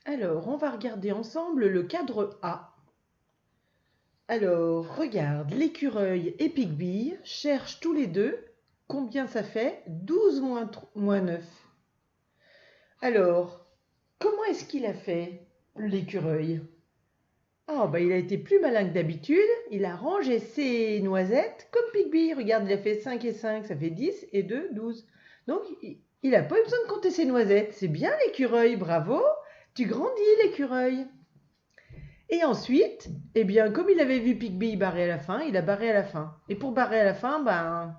Alors, on va regarder ensemble le cadre A. Alors, regarde, l'écureuil et Pigby cherchent tous les deux combien ça fait 12 moins 9. Alors, comment est-ce qu'il a fait, l'écureuil? Oh, bah, il a été plus malin que d'habitude. Il a rangé ses noisettes comme Pigby. Regarde, il a fait 5 et 5, ça fait 10 et 2, 12. Donc, il n'a pas eu besoin de compter ses noisettes. C'est bien l'écureuil, bravo. Tu grandis, l'écureuil. Et ensuite, eh bien, comme il avait vu Pigby barrer à la fin, il a barré à la fin. Et pour barrer à la fin, ben,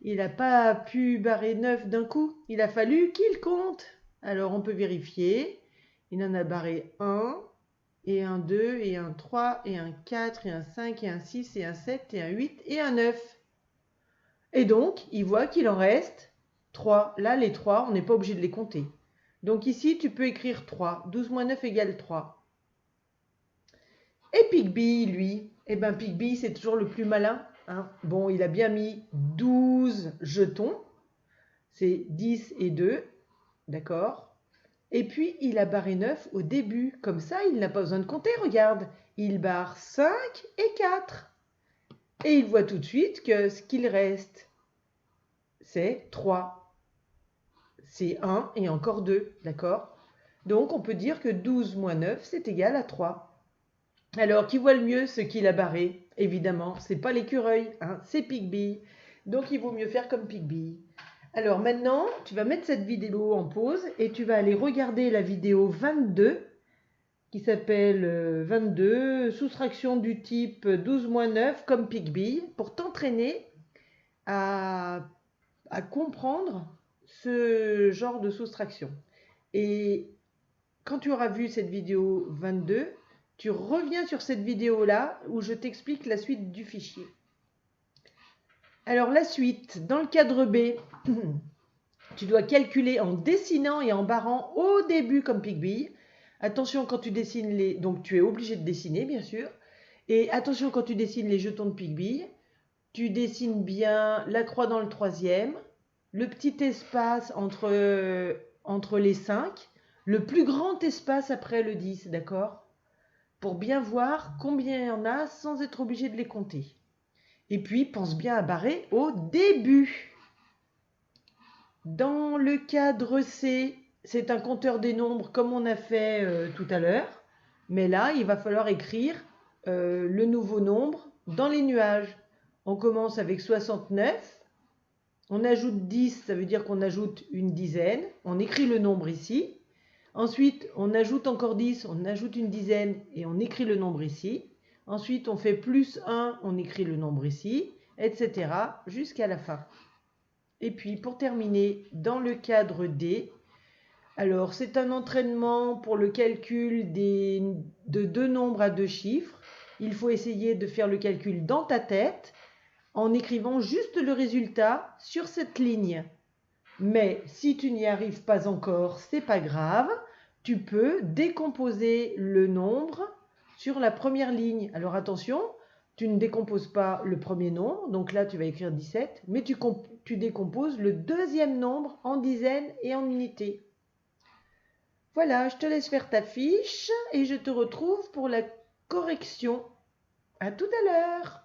il n'a pas pu barrer 9 d'un coup. Il a fallu qu'il compte. Alors, on peut vérifier. Il en a barré un, et un 2, et un 3, et un 4, et un 5, et un 6, et un 7, et un 8, et un 9. Et donc, il voit qu'il en reste 3. Là, les 3, on n'est pas obligé de les compter. Donc ici, tu peux écrire 3. 12 moins 9 égale 3. Et Pigby, lui, eh bien Pigby, c'est toujours le plus malin. Hein. Bon, il a bien mis 12 jetons. C'est 10 et 2, d'accord. Et puis, il a barré 9 au début. Comme ça, il n'a pas besoin de compter, regarde. Il barre 5 et 4. Et il voit tout de suite que ce qu'il reste, c'est 3. C'est 1 et encore 2, d'accord. Donc, on peut dire que 12 moins 9, c'est égal à 3. Alors, qui voit le mieux ce qu'il a barré? Évidemment, c'est pas l'écureuil, hein, c'est Pigby. Donc, il vaut mieux faire comme Pigby. Alors maintenant, tu vas mettre cette vidéo en pause et tu vas aller regarder la vidéo 22 qui s'appelle 22, soustraction du type 12 moins 9 comme Pigby pour t'entraîner à comprendre ce genre de soustraction. Et quand tu auras vu cette vidéo 22, tu reviens sur cette vidéo-là où je t'explique la suite du fichier. Alors la suite, dans le cadre B, tu dois calculer en dessinant et en barrant au début comme Pigby. Attention quand tu dessines les... Donc tu es obligé de dessiner bien sûr. Et attention quand tu dessines les jetons de Pigby, tu dessines bien la croix dans le troisième, le petit espace entre les 5, le plus grand espace après le 10, d'accord? Pour bien voir combien il y en a sans être obligé de les compter. Et puis, pense bien à barrer au début. Dans le cadre C, c'est un compteur des nombres comme on a fait tout à l'heure. Mais là, il va falloir écrire le nouveau nombre dans les nuages. On commence avec 69. On ajoute 10, ça veut dire qu'on ajoute une dizaine. On écrit le nombre ici. Ensuite, on ajoute encore 10, on ajoute une dizaine et on écrit le nombre ici. Ensuite, on fait plus 1, on écrit le nombre ici, etc. jusqu'à la fin. Et puis, pour terminer, dans le cadre D, alors c'est un entraînement pour le calcul de deux nombres à deux chiffres. Il faut essayer de faire le calcul dans ta tête en écrivant juste le résultat sur cette ligne. Mais si tu n'y arrives pas encore, c'est pas grave. Tu peux décomposer le nombre sur la première ligne. Alors attention, tu ne décomposes pas le premier nombre, donc là tu vas écrire 17, mais tu décomposes le deuxième nombre en dizaines et en unités. Voilà, je te laisse faire ta fiche et je te retrouve pour la correction. À tout à l'heure.